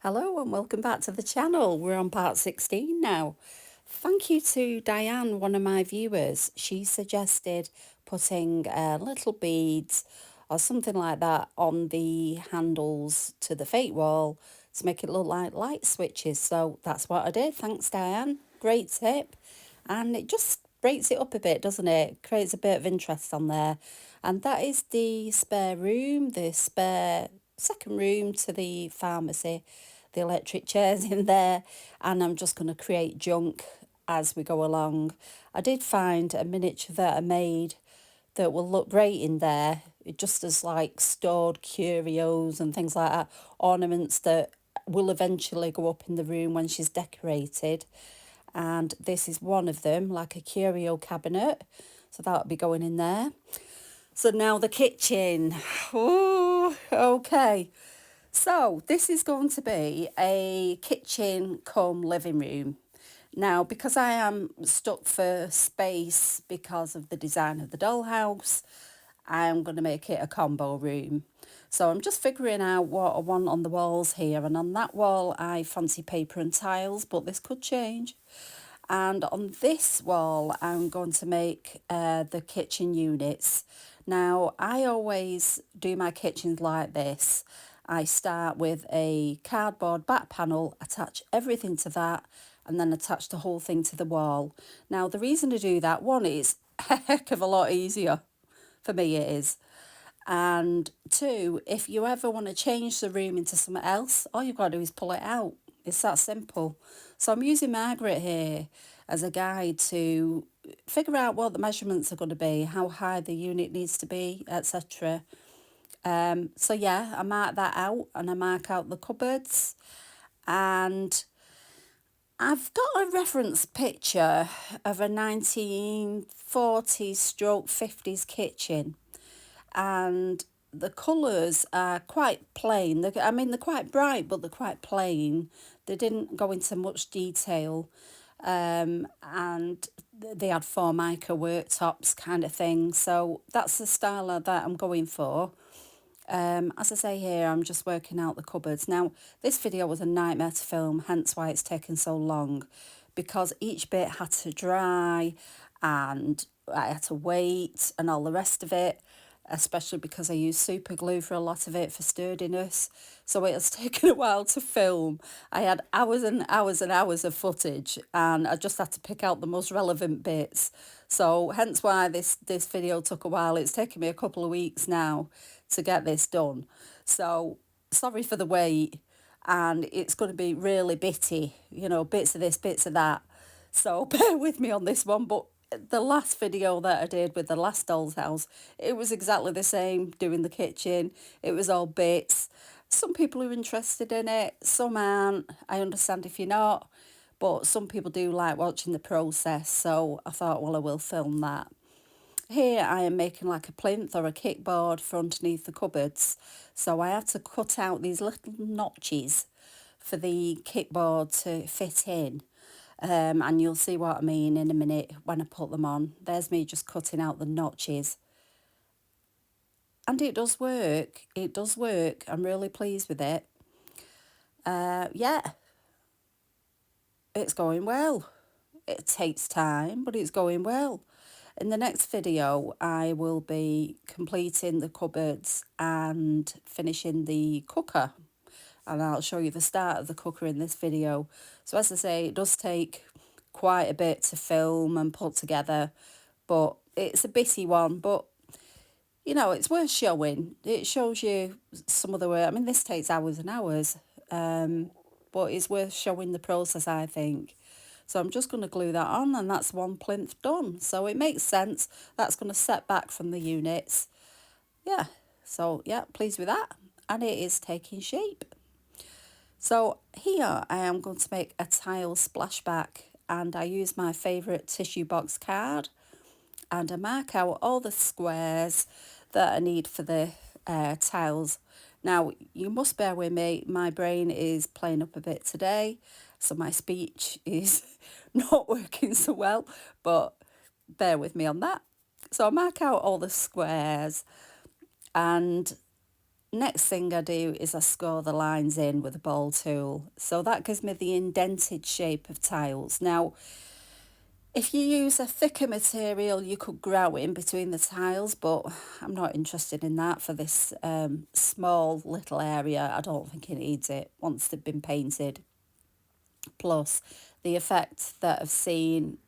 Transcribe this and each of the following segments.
Hello and welcome back to the channel. We're on part 16 now. Thank you to Diane, one of my viewers. She suggested putting little beads or something like that on the handles to the fake wall to make it look like light switches. So that's what I did. Thanks, Diane. Great tip. And it just breaks it up a bit, doesn't it? Creates a bit of interest on there. And that is the spare room, the spare second room to the pharmacy, the electric chairs in there, and I'm just going to create junk as we go along. I did find a miniature that I made that will look great in there, just as like stored curios and things like that, ornaments that will eventually go up in the room when she's decorated. And this is one of them, like a curio cabinet, so that'll be going in there. So now the kitchen. Oh, okay. So this is going to be a kitchen cum living room. Now, because I am stuck for space because of the design of the dollhouse, I'm going to make it a combo room. So I'm just figuring out what I want on the walls here. And on that wall, I fancy paper and tiles, but this could change. And on this wall, I'm going to make the kitchen units. Now, I always do my kitchens like this. I start with a cardboard back panel, attach everything to that, and then attach the whole thing to the wall. Now, the reason to do that, one, is a heck of a lot easier. For me, it is. And two, if you ever want to change the room into something else, all you've got to do is pull it out. It's that simple. So I'm using Margaret here as a guide to figure out what the measurements are going to be, how high the unit needs to be, etc. So yeah, I mark that out and I mark out the cupboards. And I've got a reference picture of a 1940s stroke 50s kitchen, and the colours are quite plain. They're quite bright, but they're quite plain. They didn't go into much detail, and they had Formica worktops kind of thing. So that's the style that I'm going for. As I say here, I'm just working out the cupboards. Now, this video was a nightmare to film, hence why it's taken so long, because each bit had to dry and I had to wait and all the rest of it, especially because I used super glue for a lot of it for sturdiness. So it has taken a while to film. I had hours and hours and hours of footage and I just had to pick out the most relevant bits. So hence why this video took a while. It's taken me a couple of weeks now to get this done. So sorry for the wait, and it's going to be really bitty, bits of this, bits of that. So bear with me on this one, but the last video that I did with the last doll's house, it was exactly the same, doing the kitchen. It was all bits. Some people are interested in it, some aren't. I understand if you're not, but some people do like watching the process, so I thought, well, I will film that. Here I am making like a plinth or a kickboard for underneath the cupboards. So I had to cut out these little notches for the kickboard to fit in. And you'll see what I mean in a minute when I put them on. There's me just cutting out the notches. And it does work. It does work. I'm really pleased with it. Yeah, it's going well. It takes time, but it's going well. In the next video, I will be completing the cupboards and finishing the cooker. And I'll show you the start of the cooker in this video. So as I say, it does take quite a bit to film and put together, but it's a bitty one. But, it's worth showing. It shows you some of the work. I mean, this takes hours and hours, but it's worth showing the process, I think. So I'm just going to glue that on, and that's one plinth done. So it makes sense. That's going to set back from the units. Yeah, so yeah, pleased with that. And it is taking shape. So here I am going to make a tile splashback, and I use my favourite tissue box card, and I mark out all the squares that I need for the tiles. Now, you must bear with me, my brain is playing up a bit today, so my speech is not working so well, but bear with me on that. So I mark out all the squares, and next thing I do is I score the lines in with a ball tool. So that gives me the indented shape of tiles. Now, if you use a thicker material, you could grout in between the tiles, but I'm not interested in that for this small little area. I don't think it needs it once they've been painted. Plus, the effect that I've seen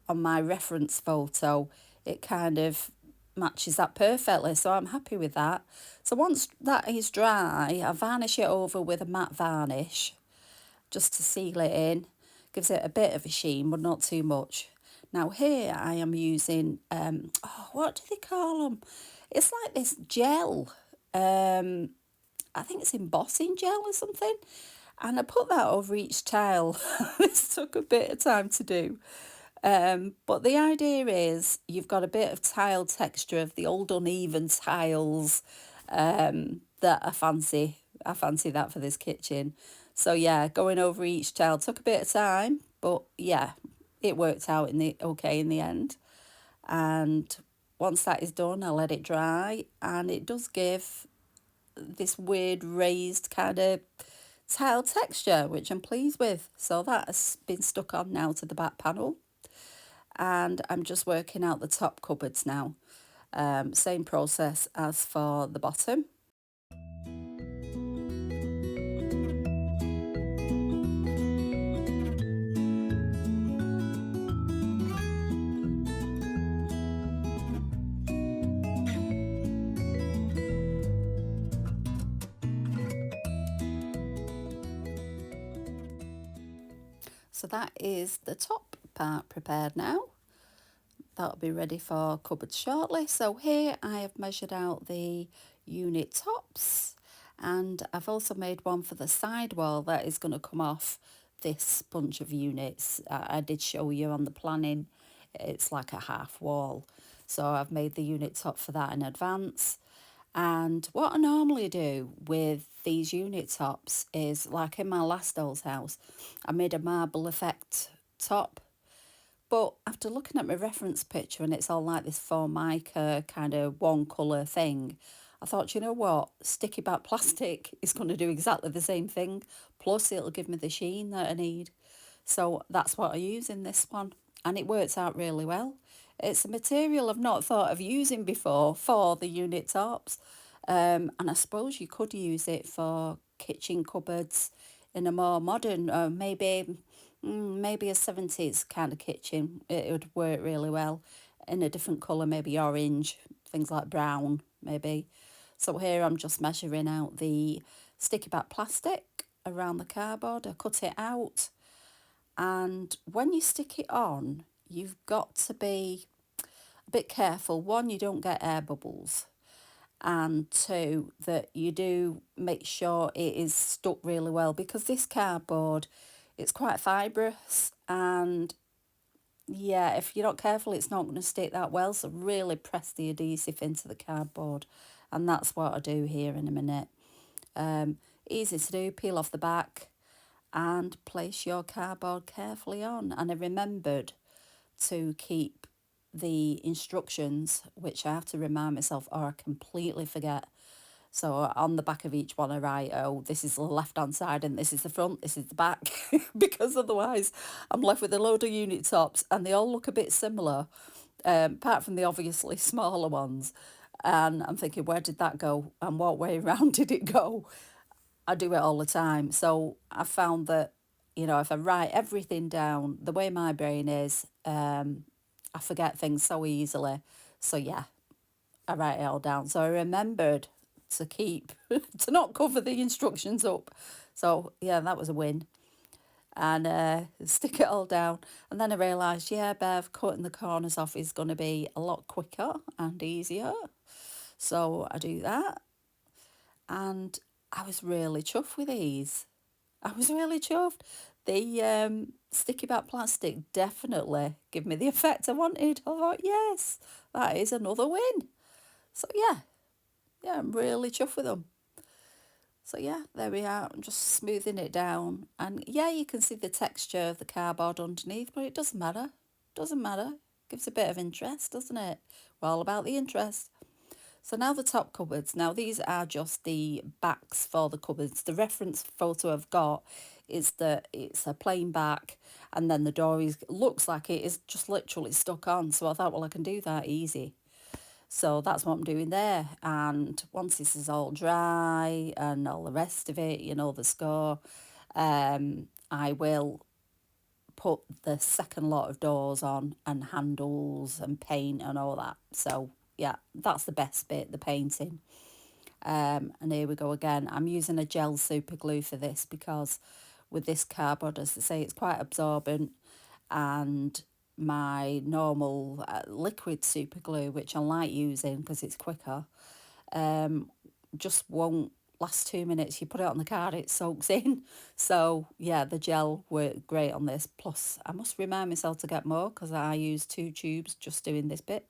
on my reference photo, it kind of matches that perfectly, so I'm happy with that. So once that is dry, I varnish it over with a matte varnish just to seal it in. Gives it a bit of a sheen, but not too much. Now here I am using, what do they call them? It's like this gel. I think it's embossing gel or something. And I put that over each tile. This took a bit of time to do. But the idea is you've got a bit of tile texture of the old uneven tiles that I fancy. I fancy that for this kitchen. So yeah, going over each tile took a bit of time, but yeah, it worked out in the okay in the end. And once that is done, I let it dry, and it does give this weird raised kind of tile texture, which I'm pleased with. So that has been stuck on now to the back panel, and I'm just working out the top cupboards now. Same process as for the bottom. So that is the top part prepared now. That'll be ready for cupboards shortly. So here I have measured out the unit tops, and I've also made one for the side wall that is going to come off this bunch of units. I did show you on the planning, it's like a half wall. So I've made the unit top for that in advance. And what I normally do with these unit tops is, like in my last old house, I made a marble effect top. But after looking at my reference picture and it's all like this formica kind of one colour thing, I thought, you know what, sticky back plastic is going to do exactly the same thing. Plus it'll give me the sheen that I need. So that's what I use in this one. And it works out really well. It's a material I've not thought of using before for the unit tops. And I suppose you could use it for kitchen cupboards in a more modern, maybe a 70s kind of kitchen. It would work really well in a different colour, maybe orange, things like brown, maybe. So here I'm just measuring out the sticky back plastic around the cardboard. I cut it out, and when you stick it on, you've got to be a bit careful. One, you don't get air bubbles, and two, that you do make sure it is stuck really well, because this cardboard, it's quite fibrous, and yeah, if you're not careful, it's not going to stick that well. So really press the adhesive into the cardboard, and that's what I do here in a minute. Easy to do. Peel off the back and place your cardboard carefully on. And I remembered to keep the instructions, which I have to remind myself or I completely forget. So on the back of each one I write, oh, this is the left-hand side and this is the front, this is the back, because otherwise I'm left with a load of unit tops and they all look a bit similar, apart from the obviously smaller ones. And I'm thinking, where did that go? And what way around did it go? I do it all the time. So I found that, if I write everything down, the way my brain is, I forget things so easily. So yeah, I write it all down. So I remembered to keep, to not cover the instructions up. So yeah, that was a win. And stick it all down. And then I realised, yeah, Bev, cutting the corners off is going to be a lot quicker and easier. So I do that. And I was really chuffed with these. I was really chuffed. The sticky back plastic definitely gave me the effect I wanted. I thought, yes, that is another win. So yeah, I'm really chuffed with them. So yeah, there we are. I'm just smoothing it down. And yeah, you can see the texture of the cardboard underneath, but it doesn't matter. Doesn't matter. Gives a bit of interest, doesn't it? We're all about the interest. So now the top cupboards. Now these are just the backs for the cupboards. The reference photo I've got is that it's a plain back, and then the door looks like it is just literally stuck on. So I thought, well, I can do that easy. So that's what I'm doing there. And once this is all dry and all the rest of it, you know, the score, I will put the second lot of doors on and handles and paint and all that. So yeah, that's the best bit, the painting. And here we go again. I'm using a gel super glue for this because with this cardboard, as I say, it's quite absorbent, and my normal liquid super glue, which I like using because it's quicker, just won't last 2 minutes. You put it on the card, it soaks in. So yeah, the gel worked great on this. Plus, I must remind myself to get more because I use 2 tubes just doing this bit.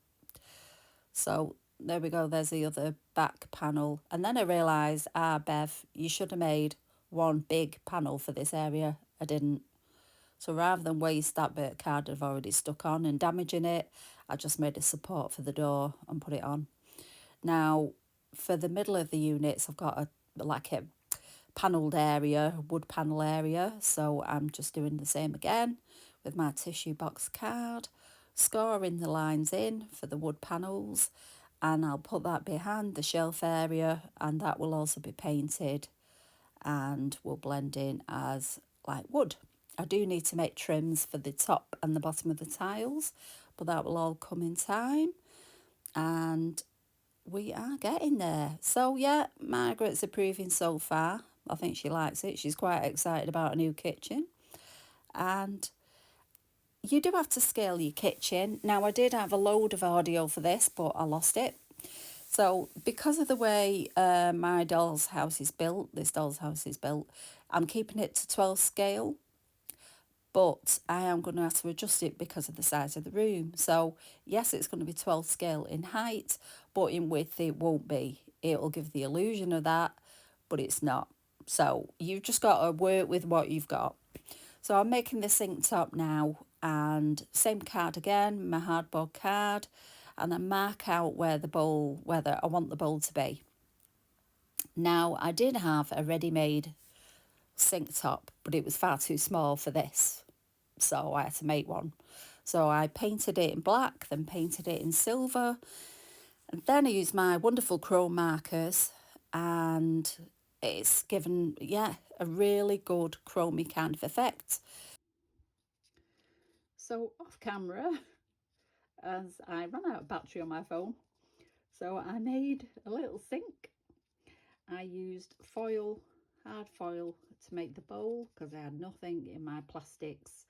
So there we go, there's the other back panel. And then I realised, Bev, you should have made one big panel for this area. I didn't. So rather than waste that bit of card I've already stuck on and damaging it, I just made a support for the door and put it on. Now, for the middle of the units, I've got a panelled area, wood panel area. So I'm just doing the same again with my tissue box card, scoring the lines in for the wood panels, and I'll put that behind the shelf area, and that will also be painted and will blend in as like wood. I do need to make trims for the top and the bottom of the tiles, but that will all come in time, and we are getting there. So yeah, Margaret's approving so far. I think she likes it. She's quite excited about a new kitchen. And you do have to scale your kitchen. Now, I did have a load of audio for this, but I lost it. So because of the way my doll's house is built, this doll's house is built, I'm keeping it to 12 scale, but I am going to have to adjust it because of the size of the room. So yes, it's going to be 12 scale in height, but in width it won't be. It'll give the illusion of that, but it's not. So you've just got to work with what you've got. So I'm making the sink top now, and same card again, my hardboard card, and I mark out where I want the bowl to be. Now I did have a ready-made sink top, but it was far too small for this, so I had to make one. So I painted it in black, then painted it in silver, and then I used my wonderful chrome markers, and it's given, yeah, a really good chromey kind of effect. So off camera, as I ran out of battery on my phone, so I made a little sink. I used foil, hard foil, to make the bowl because I had nothing in my plastics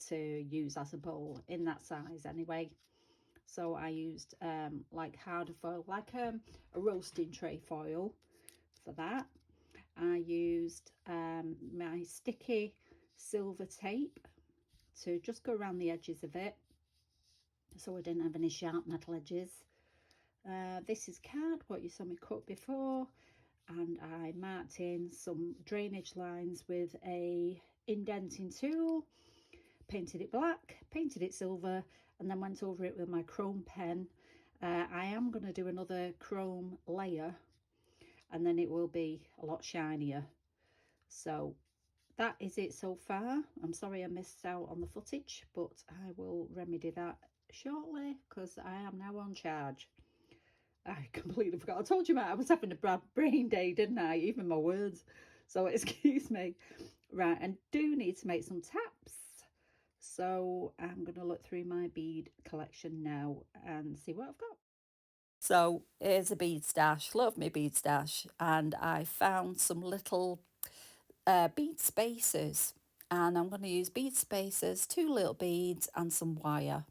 to use as a bowl in that size anyway. So I used like harder foil, like a roasting tray foil for that. I used my sticky silver tape to just go around the edges of it so I didn't have any sharp metal edges. This is card, what you saw me cut before, and I marked in some drainage lines with a indenting tool, painted it black, painted it silver, and then went over it with my chrome pen. I am going to do another chrome layer, and then it will be a lot shinier. So that is it so far. I'm sorry I missed out on the footage, but I will remedy that shortly because I am now on charge. I completely forgot. I told you, Matt, I was having a bad brain day, didn't I? Even my words. So excuse me. Right, and do need to make some taps. So I'm going to look through my bead collection now and see what I've got. So here's a bead stash. Love me bead stash. And I found some little bead spacers. And I'm going to use bead spacers, 2 little beads and some wire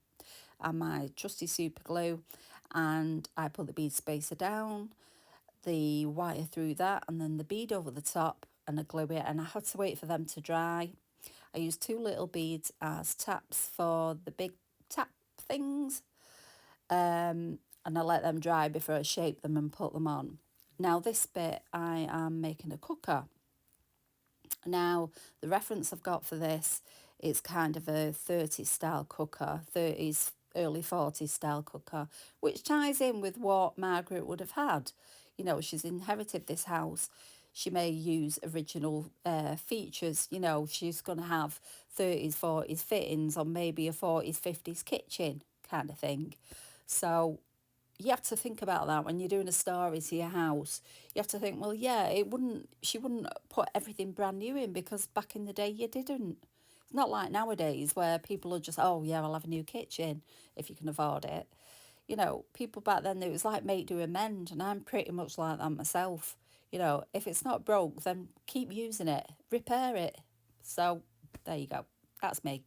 and my trusty super glue, and I put the bead spacer down, the wire through that, and then the bead over the top, and I glue it, and I had to wait for them to dry. I used 2 little beads as taps for the big tap things, and I let them dry before I shape them and put them on. Now this bit I am making a cooker. Now the reference I've got for this is kind of a 30s style cooker, 30s early 40s style cooker, which ties in with what Margaret would have had. You know, she's inherited this house. She may use original features. You know, she's going to have 30s, 40s fittings on maybe a 40s, 50s kitchen kind of thing. So you have to think about that when you're doing a story to your house. You have to think, well, yeah, she wouldn't put everything brand new in, because back in the day you didn't. It's not like nowadays where people are just, oh yeah, I'll have a new kitchen if you can afford it. You know, people back then, it was like make do amend, and I'm pretty much like that myself. You know, if it's not broke, then keep using it, repair it. So there you go. That's me.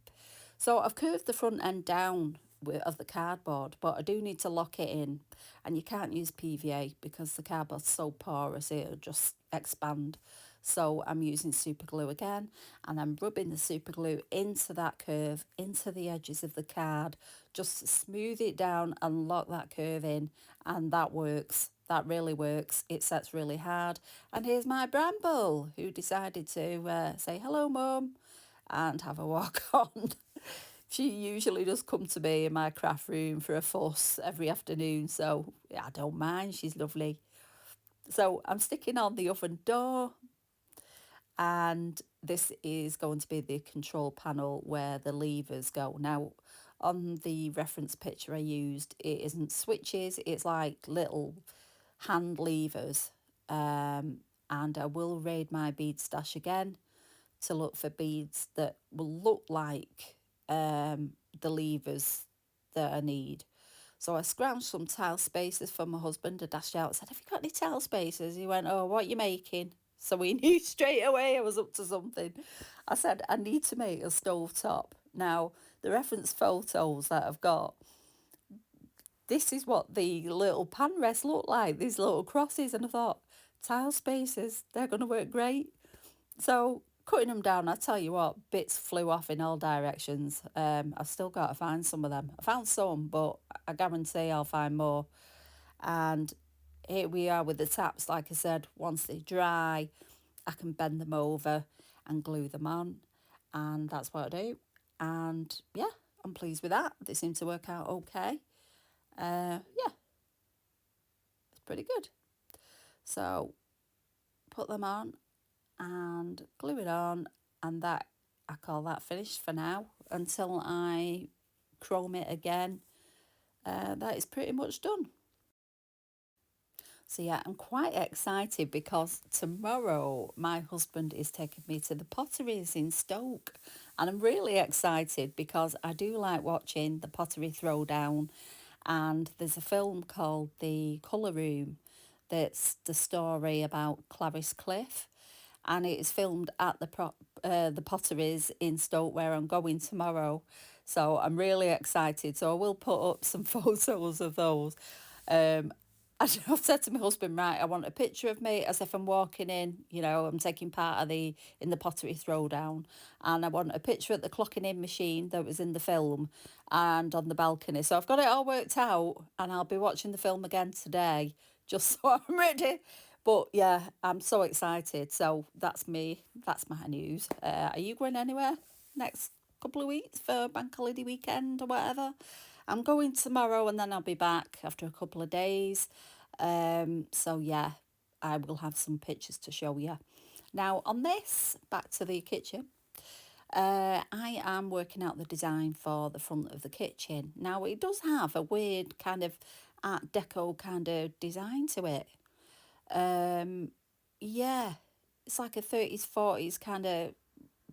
So I've curved the front end down of the cardboard, but I do need to lock it in, and you can't use PVA because the cardboard's so porous it'll just expand. So I'm using super glue again, and I'm rubbing the super glue into that curve, into the edges of the card, just to smooth it down and lock that curve in, and that works. That really works. It sets really hard. And here's my Bramble, who decided to say hello, Mum, and have a walk on. She usually does come to me in my craft room for a fuss every afternoon, so yeah, I don't mind. She's lovely. So I'm sticking on the oven door, and this is going to be the control panel where the levers go. Now, on the reference picture I used, it isn't switches, it's like little hand levers. And I will raid my bead stash again to look for beads that will look like the levers that I need. So I scrounged some tile spacers for my husband. I dashed out and said, have you got any tile spacers? He went, oh, what are you making? So we knew straight away I was up to something. I said, I need to make a stove top. Now, the reference photos that I've got, this is what the little pan rests look like, these little crosses. And I thought, tile spacers, they're going to work great. So cutting them down, I tell you what, bits flew off in all directions. I've still got to find some of them. I found some, but I guarantee I'll find more. And here we are with the taps. Like I said, once they dry, I can bend them over and glue them on. And that's what I do. And yeah, I'm pleased with that. They seem to work out okay. Yeah, it's pretty good. So put them on and glue it on, and that, I call that finished for now until I chrome it again. That is pretty much done. So yeah, I'm quite excited because tomorrow my husband is taking me to the potteries in Stoke, and I'm really excited because I do like watching the pottery throwdown. And there's a film called The Colour Room that's the story about Clarice Cliff, and it is filmed at the potteries in Stoke where I'm going tomorrow. So I'm really excited. So I will put up some photos of those. Um, I've said to my husband, right, I want a picture of me as if I'm walking in, you know, I'm taking part of in the pottery throwdown, and I want a picture at the clocking in machine that was in the film and on the balcony. So I've got it all worked out, and I'll be watching the film again today, just so I'm ready. But yeah, I'm so excited. So that's me. That's my news. Are you going anywhere next couple of weeks for bank holiday weekend or whatever? I'm going tomorrow, and then I'll be back after a couple of days. So yeah, I will have some pictures to show you. Now on this, back to the kitchen. I am working out the design for the front of the kitchen. Now it does have a weird kind of Art Deco kind of design to it. Yeah, it's like a 30s, 40s kind of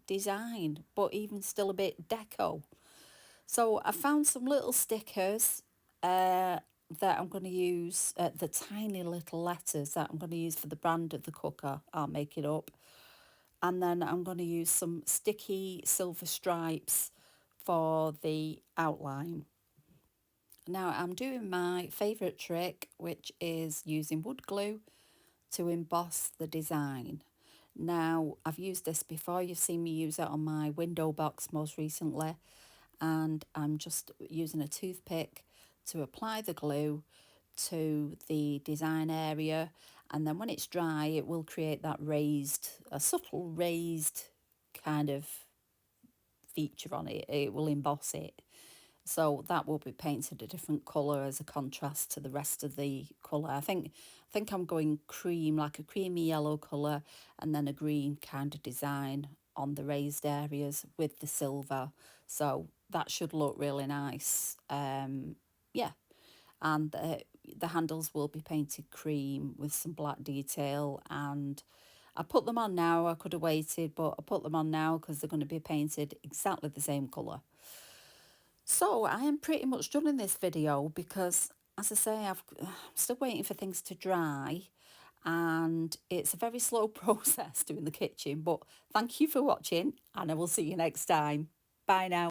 design, but even still a bit deco. So I found some little stickers that I'm going to use, the tiny little letters that I'm going to use for the brand of the cooker. I'll make it up. And then I'm going to use some sticky silver stripes for the outline. Now I'm doing my favourite trick, which is using wood glue to emboss the design. Now, I've used this before. You've seen me use it on my window box most recently. And I'm just using a toothpick to apply the glue to the design area. And then when it's dry, it will create that a subtle raised kind of feature on it. It will emboss it. So that will be painted a different colour as a contrast to the rest of the colour. I think I'm going cream, like a creamy yellow colour, and then a green kind of design on the raised areas with the silver. So that should look really nice. Yeah, and the handles will be painted cream with some black detail, and I put them on now. I could have waited, but I put them on now because they're going to be painted exactly the same colour. So I am pretty much done in this video because, as I say, I'm still waiting for things to dry, and it's a very slow process doing the kitchen. But thank you for watching, and I will see you next time. Bye now.